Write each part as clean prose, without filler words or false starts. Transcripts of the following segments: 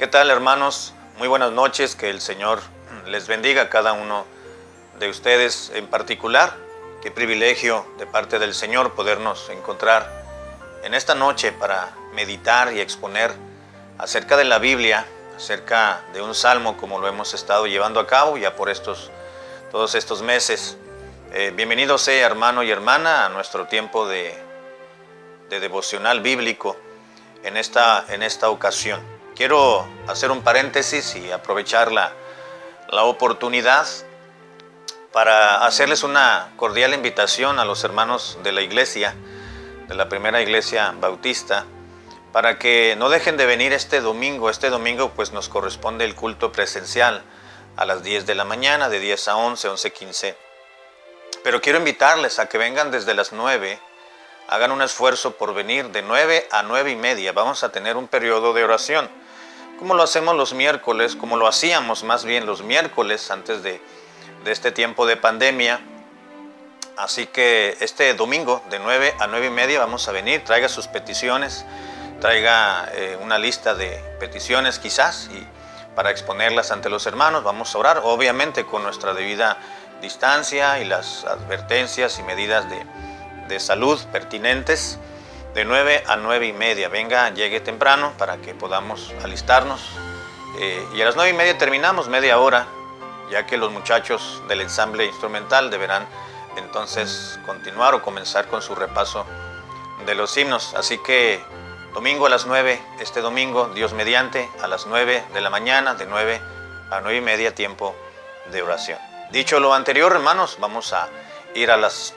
¿Qué tal, hermanos? Muy buenas noches, que el Señor les bendiga a cada uno de ustedes en particular. Qué privilegio de parte del Señor podernos encontrar en esta noche para meditar y exponer acerca de la Biblia, acerca de un salmo como lo hemos estado llevando a cabo ya por todos estos meses. Bienvenido sea, hermano y hermana, a nuestro tiempo de devocional bíblico en esta ocasión. Quiero hacer un paréntesis y aprovechar la oportunidad para hacerles una cordial invitación a los hermanos de la iglesia, de la primera iglesia bautista, para que no dejen de venir este domingo. Este domingo pues nos corresponde el culto presencial a las 10 de la mañana, de 10 a 11, 11:15. Pero quiero invitarles a que vengan desde las 9, hagan un esfuerzo por venir de 9 a 9:30. Vamos a tener un periodo de oración, como lo hacemos los miércoles, como lo hacíamos más bien los miércoles antes de este tiempo de pandemia. Así que este domingo de 9 a 9:30 vamos a venir. Traiga sus peticiones, traiga una lista de peticiones quizás, y para exponerlas ante los hermanos vamos a orar, obviamente con nuestra debida distancia y las advertencias y medidas de salud pertinentes. De 9 a 9:30, venga, llegue temprano para que podamos alistarnos. Y a las 9:30 terminamos, media hora, ya que los muchachos del ensamble instrumental deberán entonces continuar o comenzar con su repaso de los himnos. Así que domingo a las 9, este domingo, Dios mediante, a las 9 de la mañana, de 9 a 9:30, tiempo de oración. Dicho lo anterior, hermanos, vamos a ir a las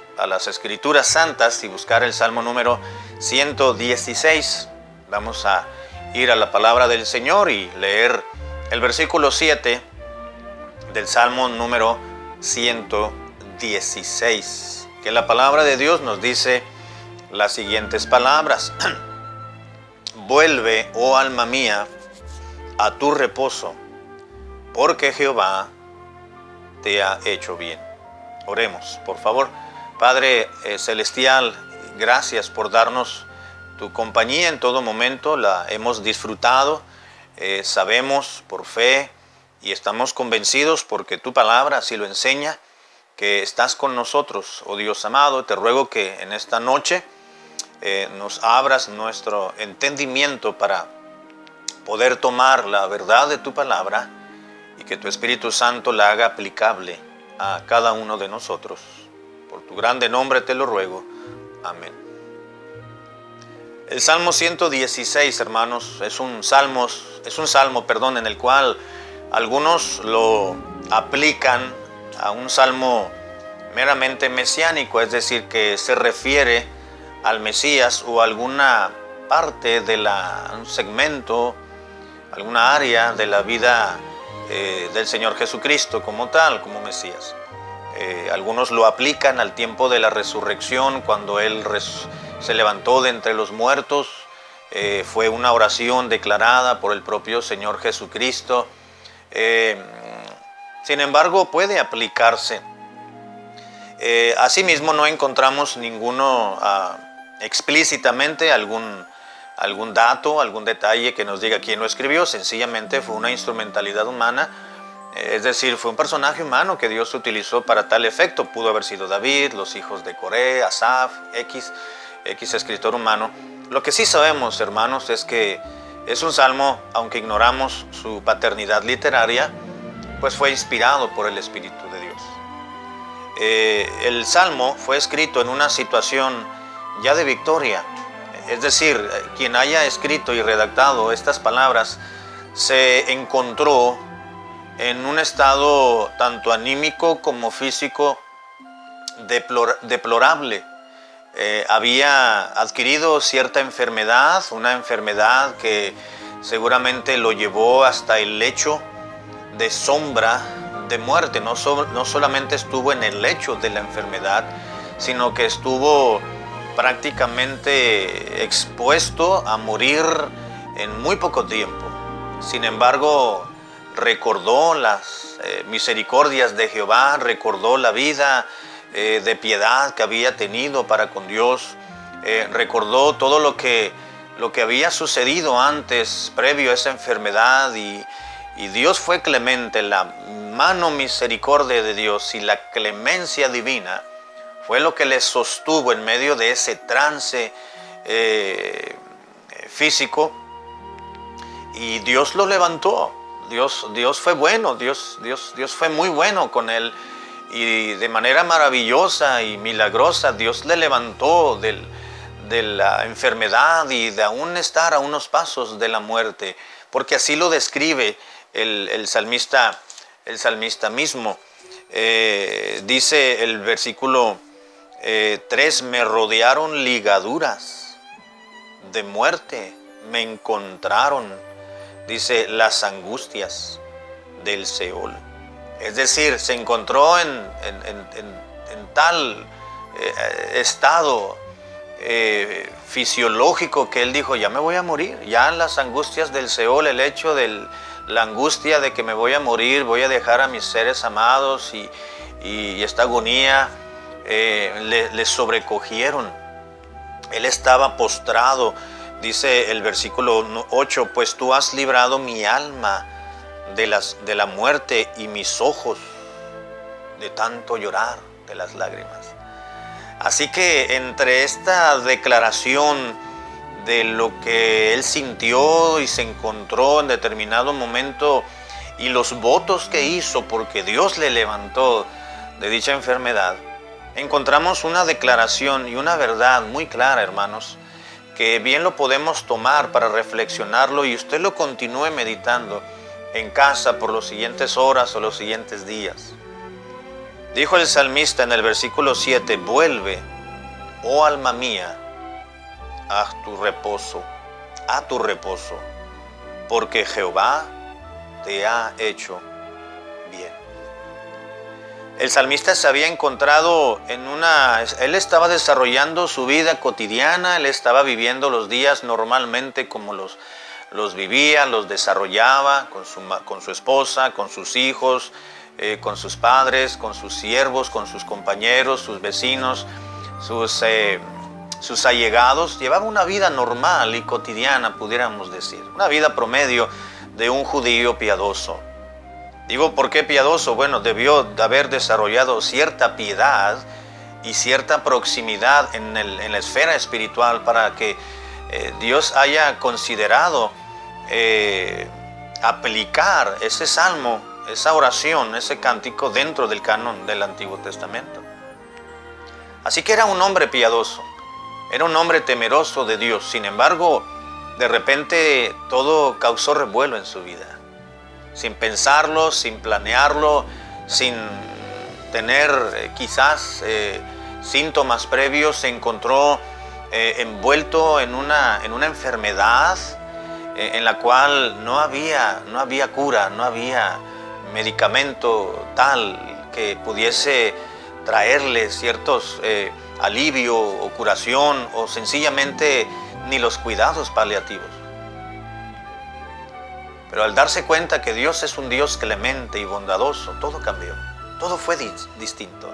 Escrituras Santas y buscar el Salmo número 116. Vamos a ir a la palabra del Señor y leer el versículo 7 del Salmo número 116. Que la palabra de Dios nos dice las siguientes palabras: Vuelve, oh alma mía, a tu reposo, porque Jehová te ha hecho bien. Oremos, por favor. Padre celestial, gracias por darnos tu compañía en todo momento. La hemos disfrutado, sabemos por fe y estamos convencidos porque tu palabra así lo enseña, que estás con nosotros, oh Dios amado. Te ruego que en esta noche nos abras nuestro entendimiento para poder tomar la verdad de tu palabra y que tu Espíritu Santo la haga aplicable a cada uno de nosotros. Por tu grande nombre te lo ruego. Amén. El Salmo 116, hermanos, es un salmo, en el cual algunos lo aplican a un salmo meramente mesiánico, es decir, que se refiere al Mesías o alguna parte de un segmento, alguna área de la vida del Señor Jesucristo como tal, como Mesías. Algunos lo aplican al tiempo de la resurrección, cuando Él se levantó de entre los muertos. Fue una oración declarada por el propio Señor Jesucristo. Sin embargo, puede aplicarse. Asimismo, no encontramos ninguno explícitamente algún dato, algún detalle que nos diga quién lo escribió. Sencillamente fue una instrumentalidad humana. Es decir, fue un personaje humano que Dios utilizó para tal efecto. Pudo haber sido David, los hijos de Coré, Asaf, X escritor humano. Lo que sí sabemos, hermanos, es que es un salmo, aunque ignoramos su paternidad literaria, pues fue inspirado por el Espíritu de Dios. El salmo fue escrito en una situación ya de victoria. Es decir, quien haya escrito y redactado estas palabras se encontró en un estado tanto anímico como físico deplorable. Había adquirido cierta enfermedad, una enfermedad que seguramente lo llevó hasta el lecho de sombra de muerte. No solamente estuvo en el lecho de la enfermedad, sino que estuvo prácticamente expuesto a morir en muy poco tiempo. Sin embargo, recordó las misericordias de Jehová, recordó la vida de piedad que había tenido para con Dios, recordó todo lo que lo que había sucedido antes, previo a esa enfermedad, y Dios fue clemente. La mano misericordia de Dios y la clemencia divina fue lo que le sostuvo en medio de ese trance físico, y Dios lo levantó. Dios fue bueno, Dios fue muy bueno con él, y de manera maravillosa y milagrosa Dios le levantó de la enfermedad y de aún estar a unos pasos de la muerte, porque así lo describe el salmista mismo. Dice el versículo 3, me rodearon ligaduras de muerte, me encontraron, dice, las angustias del Seol. Es decir, se encontró en tal estado fisiológico que él dijo, ya me voy a morir. Ya las angustias del Seol, el hecho de la angustia de que me voy a morir, voy a dejar a mis seres amados, y esta agonía le sobrecogieron. Él estaba postrado. Dice el versículo 8, pues tú has librado mi alma de la muerte y mis ojos de tanto llorar de las lágrimas. Así que entre esta declaración de lo que él sintió y se encontró en determinado momento, y los votos que hizo porque Dios le levantó de dicha enfermedad, encontramos una declaración y una verdad muy clara, hermanos, que bien lo podemos tomar para reflexionarlo, y usted lo continúe meditando en casa por las siguientes horas o los siguientes días. Dijo el salmista en el versículo 7, vuelve, oh alma mía, a tu reposo, porque Jehová te ha hecho bien. El salmista se había encontrado él estaba desarrollando su vida cotidiana, él estaba viviendo los días normalmente como los vivía, los desarrollaba con su esposa, con sus hijos, con sus padres, con sus siervos, con sus compañeros, sus vecinos, sus allegados. Llevaba una vida normal y cotidiana, pudiéramos decir, una vida promedio de un judío piadoso. Digo, ¿por qué piadoso? Bueno, debió de haber desarrollado cierta piedad y cierta proximidad en la esfera espiritual para que Dios haya considerado aplicar ese salmo, esa oración, ese cántico dentro del canon del Antiguo Testamento. Así que era un hombre piadoso, era un hombre temeroso de Dios. Sin embargo, de repente todo causó revuelo en su vida. Sin pensarlo, sin planearlo, sin tener quizás síntomas previos, se encontró envuelto en una enfermedad en la cual no había cura, no había medicamento tal que pudiese traerle ciertos alivio o curación, o sencillamente ni los cuidados paliativos. Pero al darse cuenta que Dios es un Dios clemente y bondadoso, todo cambió, todo fue distinto.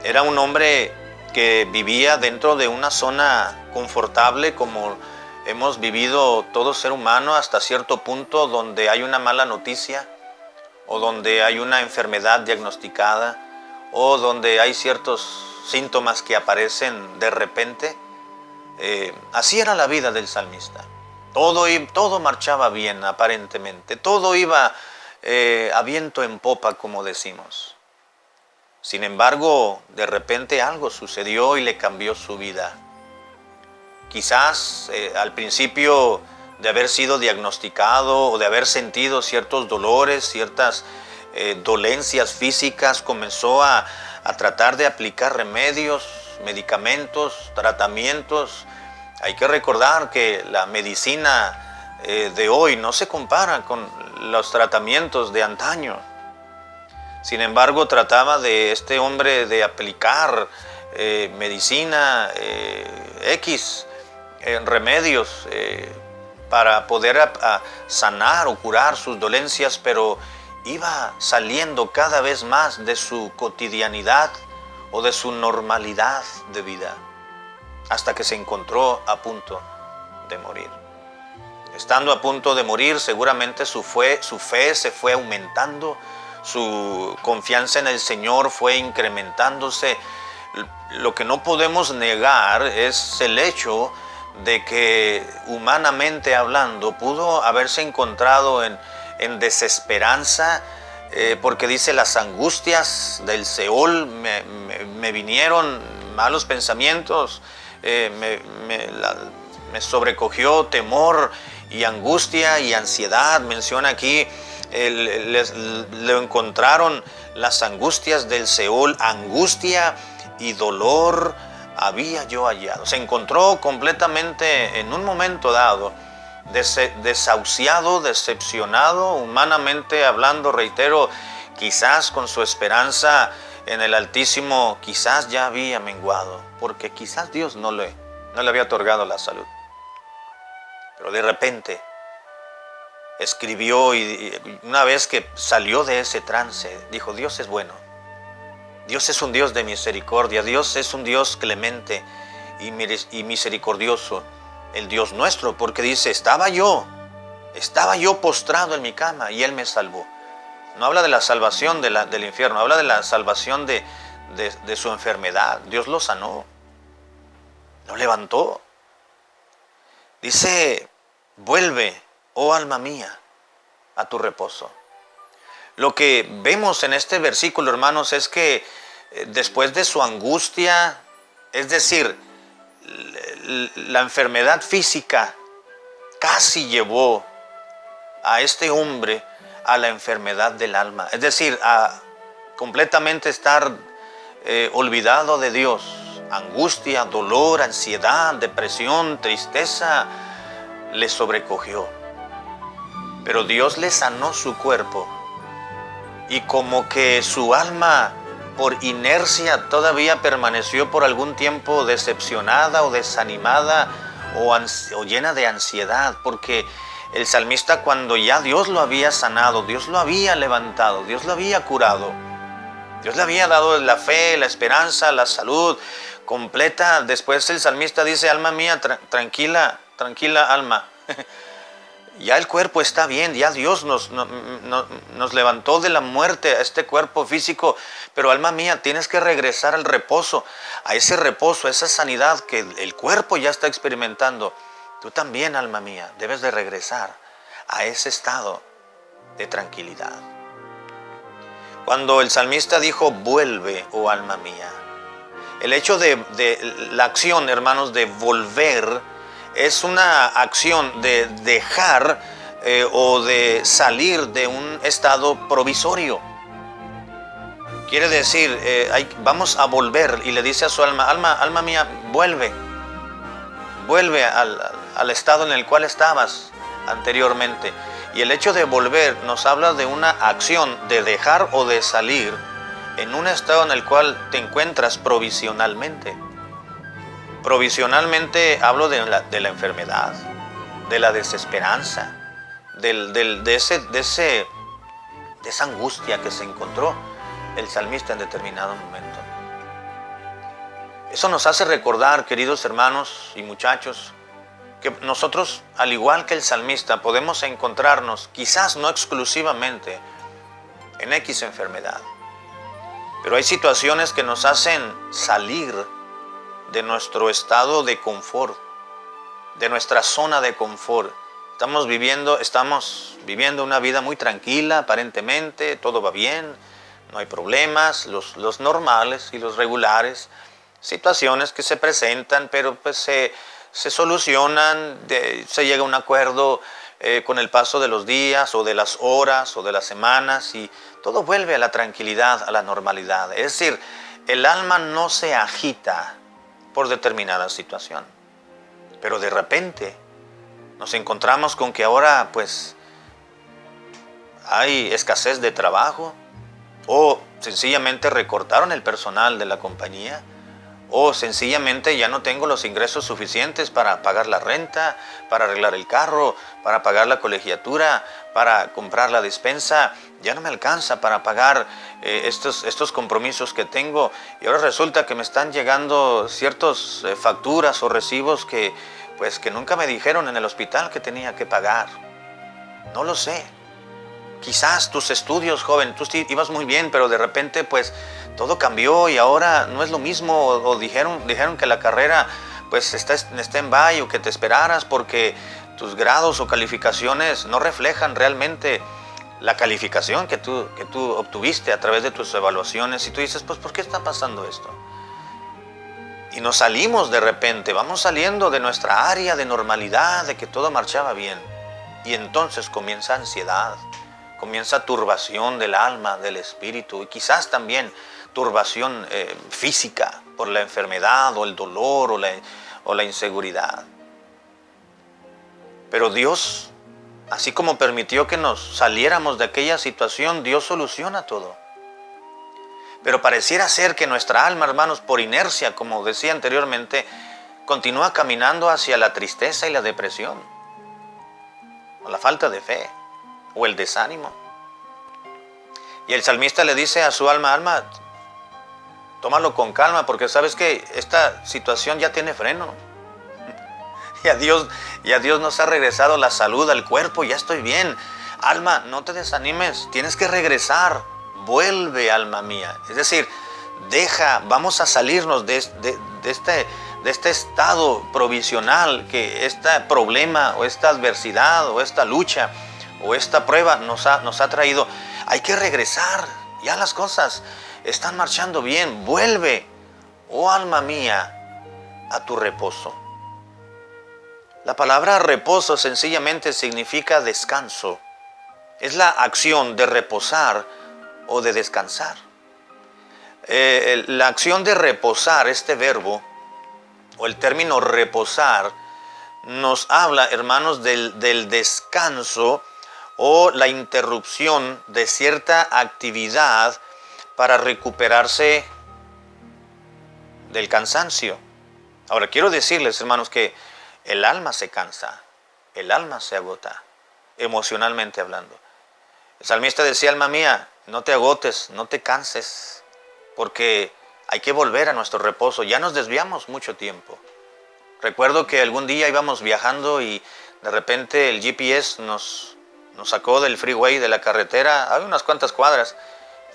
Era un hombre que vivía dentro de una zona confortable, como hemos vivido todo ser humano hasta cierto punto, donde hay una mala noticia, o donde hay una enfermedad diagnosticada, o donde hay ciertos síntomas que aparecen de repente. Así era la vida del salmista. Todo marchaba bien aparentemente, todo iba a viento en popa, como decimos. Sin embargo, de repente algo sucedió y le cambió su vida. Quizás al principio de haber sido diagnosticado o de haber sentido ciertos dolores, ciertas dolencias físicas, comenzó a tratar de aplicar remedios, medicamentos, tratamientos. Hay que recordar que la medicina de hoy no se compara con los tratamientos de antaño. Sin embargo, trataba de este hombre de aplicar medicina, remedios para poder sanar o curar sus dolencias, pero iba saliendo cada vez más de su cotidianidad o de su normalidad de vida, hasta que se encontró a punto de morir. Estando a punto de morir, seguramente su fe se fue aumentando, su confianza en el Señor fue incrementándose. Lo que no podemos negar es el hecho de que, humanamente hablando, pudo haberse encontrado en desesperanza, porque dice: las angustias del Seol me vinieron, malos pensamientos, me sobrecogió temor y angustia y ansiedad. Menciona aquí, lo encontraron las angustias del Seol, angustia y dolor había yo hallado. Se encontró completamente en un momento dado desahuciado, decepcionado, humanamente hablando, reitero, quizás con su esperanza en el Altísimo, quizás ya había menguado, porque quizás Dios no le había otorgado la salud. Pero de repente escribió, y una vez que salió de ese trance, dijo: Dios es bueno, Dios es un Dios de misericordia, Dios es un Dios clemente y misericordioso, el Dios nuestro, porque dice: estaba yo postrado en mi cama y Él me salvó. No habla de la salvación del infierno, habla de la salvación de su enfermedad. Dios lo sanó, lo levantó. Dice: vuelve, oh alma mía, a tu reposo. Lo que vemos en este versículo, hermanos, es que después de su angustia, es decir, la enfermedad física casi llevó a este hombre a la enfermedad del alma, es decir, a completamente estar olvidado de Dios. Angustia, dolor, ansiedad, depresión, tristeza le sobrecogió. Pero Dios le sanó su cuerpo, y como que su alma, por inercia, todavía permaneció por algún tiempo decepcionada o desanimada o llena de ansiedad, porque el salmista, cuando ya Dios lo había sanado, Dios lo había levantado, Dios lo había curado, Dios le había dado la fe, la esperanza, la salud completa, después el salmista dice: alma mía, tranquila alma, ya el cuerpo está bien, ya Dios nos levantó de la muerte a este cuerpo físico, pero alma mía, tienes que regresar al reposo, a ese reposo, a esa sanidad que el cuerpo ya está experimentando. Tú también, alma mía, debes de regresar a ese estado de tranquilidad. Cuando el salmista dijo: vuelve, oh alma mía, el hecho de la acción, hermanos, de volver, es una acción de dejar o de salir de un estado provisorio. Quiere decir, vamos a volver, y le dice a su alma mía, vuelve al estado en el cual estabas anteriormente. Y el hecho de volver nos habla de una acción de dejar o de salir en un estado en el cual te encuentras provisionalmente. Provisionalmente hablo de la enfermedad, de la desesperanza, de esa angustia que se encontró el salmista en determinado momento. Eso nos hace recordar, queridos hermanos y muchachos, que nosotros, al igual que el salmista, podemos encontrarnos, quizás no exclusivamente, en X enfermedad, pero hay situaciones que nos hacen salir de nuestro estado de confort, de nuestra zona de confort. Estamos viviendo una vida muy tranquila, aparentemente, todo va bien, no hay problemas, los normales y los regulares, situaciones que se presentan, pero pues se solucionan, se llega a un acuerdo con el paso de los días o de las horas o de las semanas, y todo vuelve a la tranquilidad, a la normalidad. Es decir, el alma no se agita por determinada situación, pero de repente nos encontramos con que ahora pues hay escasez de trabajo, o sencillamente recortaron el personal de la compañía, o sencillamente ya no tengo los ingresos suficientes para pagar la renta, para arreglar el carro, para pagar la colegiatura, para comprar la despensa. Ya no me alcanza para pagar estos compromisos que tengo, y ahora resulta que me están llegando ciertas facturas o recibos que pues que nunca me dijeron en el hospital que tenía que pagar. No lo sé. Quizás tus estudios, joven, tú sí ibas muy bien, pero de repente pues todo cambió y ahora no es lo mismo. O dijeron que la carrera pues está en bye, o que te esperaras porque tus grados o calificaciones no reflejan realmente la calificación que tú obtuviste a través de tus evaluaciones. Y tú dices, pues ¿por qué está pasando esto? Y nos salimos de repente, vamos saliendo de nuestra área de normalidad, de que todo marchaba bien. Y entonces comienza ansiedad, comienza turbación del alma, del espíritu, y quizás también turbación física por la enfermedad o el dolor o la inseguridad. Pero Dios, así como permitió que nos saliéramos de aquella situación, Dios soluciona todo. Pero pareciera ser que nuestra alma, hermanos, por inercia, como decía anteriormente, continúa caminando hacia la tristeza y la depresión, o la falta de fe, o el desánimo. Y el salmista le dice a su alma, alma, tómalo con calma, porque sabes que esta situación ya tiene freno. Y a Dios nos ha regresado la salud al cuerpo, ya estoy bien. Alma, no te desanimes, tienes que regresar. Vuelve, alma mía. Es decir, vamos a salirnos de este estado provisional que este problema o esta adversidad o esta lucha o esta prueba nos ha traído. Hay que regresar, ya las cosas están marchando bien. Vuelve, oh alma mía, a tu reposo. La palabra reposo sencillamente significa descanso. Es la acción de reposar o de descansar. La acción de reposar, este verbo, o el término reposar, nos habla, hermanos, del descanso o la interrupción de cierta actividad para recuperarse del cansancio. Ahora, quiero decirles, hermanos, que el alma se cansa, el alma se agota, emocionalmente hablando. El salmista decía, alma mía, no te agotes, no te canses, porque hay que volver a nuestro reposo. Ya nos desviamos mucho tiempo. Recuerdo que algún día íbamos viajando y de repente el GPS nos sacó del freeway, de la carretera, hay unas cuantas cuadras,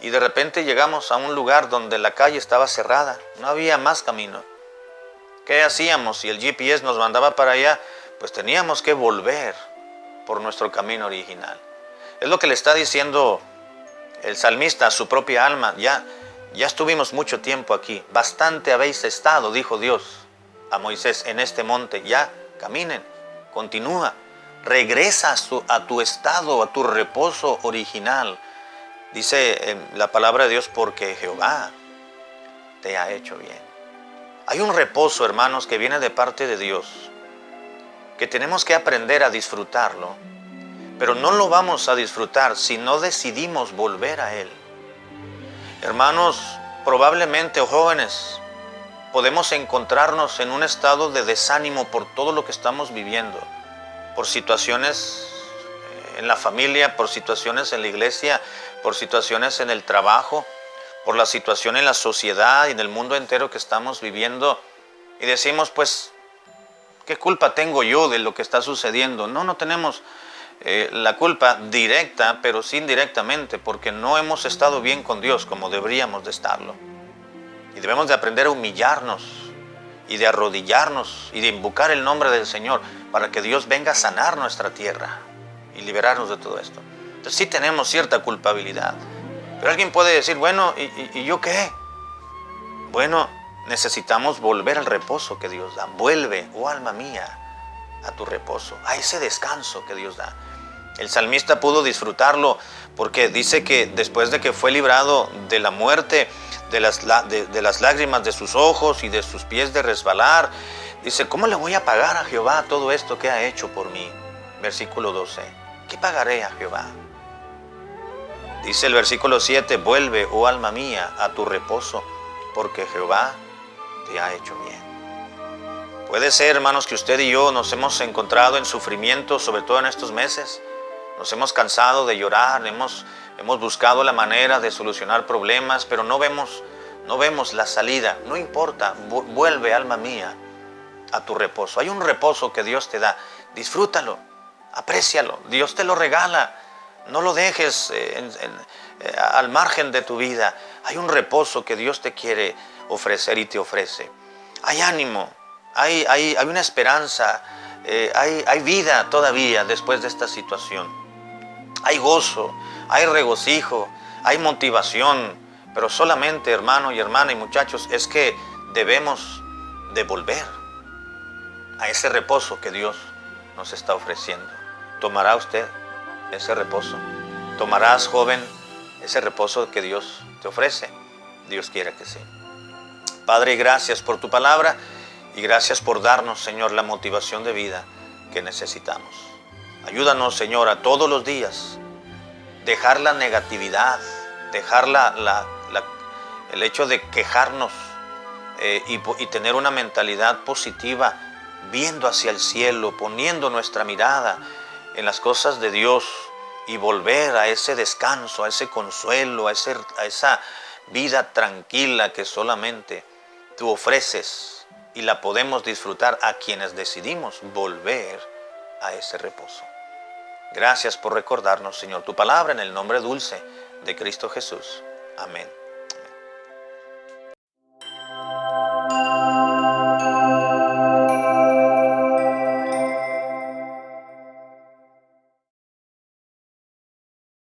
y de repente llegamos a un lugar donde la calle estaba cerrada, no había más camino. ¿Qué hacíamos? Si el GPS nos mandaba para allá, pues teníamos que volver por nuestro camino original. Es lo que le está diciendo el salmista a su propia alma. Ya estuvimos mucho tiempo aquí, bastante habéis estado, dijo Dios a Moisés, en este monte. Ya, caminen, continúa, regresa a tu estado, a tu reposo original. Dice la palabra de Dios, porque Jehová te ha hecho bien. Hay un reposo, hermanos, que viene de parte de Dios, que tenemos que aprender a disfrutarlo, pero no lo vamos a disfrutar si no decidimos volver a Él. Hermanos, probablemente, o jóvenes, podemos encontrarnos en un estado de desánimo por todo lo que estamos viviendo, por situaciones en la familia, por situaciones en la iglesia, por situaciones en el trabajo, por la situación en la sociedad y en el mundo entero que estamos viviendo, y decimos, pues, ¿qué culpa tengo yo de lo que está sucediendo? No tenemos la culpa directa, pero sí indirectamente, porque no hemos estado bien con Dios como deberíamos de estarlo. Y debemos de aprender a humillarnos y de arrodillarnos y de invocar el nombre del Señor para que Dios venga a sanar nuestra tierra y liberarnos de todo esto. Entonces sí tenemos cierta culpabilidad. Pero alguien puede decir, bueno, ¿y yo qué? Bueno, necesitamos volver al reposo que Dios da. Vuelve, oh alma mía, a tu reposo, a ese descanso que Dios da. El salmista pudo disfrutarlo porque dice que después de que fue librado de la muerte, de las lágrimas de sus ojos y de sus pies de resbalar, dice, ¿cómo le voy a pagar a Jehová todo esto que ha hecho por mí? Versículo 12, ¿qué pagaré a Jehová? Dice el versículo 7, vuelve, oh alma mía, a tu reposo, porque Jehová te ha hecho bien. Puede ser, hermanos, que usted y yo nos hemos encontrado en sufrimiento, sobre todo en estos meses. Nos hemos cansado de llorar, hemos buscado la manera de solucionar problemas, pero no vemos la salida. No importa, vuelve, alma mía, a tu reposo. Hay un reposo que Dios te da. Disfrútalo, aprécialo. Dios te lo regala. No lo dejes al margen de tu vida. Hay un reposo que Dios te quiere ofrecer y te ofrece. Hay ánimo, hay una esperanza, hay vida todavía después de esta situación. Hay gozo, hay regocijo, hay motivación, pero solamente, hermano y hermana y muchachos, es que debemos de volver a ese reposo que Dios nos está ofreciendo. ¿Tomará usted ese reposo? ¿Tomarás, joven, ese reposo que Dios te ofrece? Dios quiera que sí. Padre, gracias por tu palabra y gracias por darnos, Señor, la motivación de vida que necesitamos. Ayúdanos, Señor, a todos los días dejar la negatividad, dejar el hecho de quejarnos y tener una mentalidad positiva, viendo hacia el cielo, poniendo nuestra mirada en las cosas de Dios y volver a ese descanso, a ese consuelo, a esa vida tranquila que solamente tú ofreces y la podemos disfrutar a quienes decidimos volver a ese reposo. Gracias por recordarnos, Señor, tu palabra en el nombre dulce de Cristo Jesús. Amén.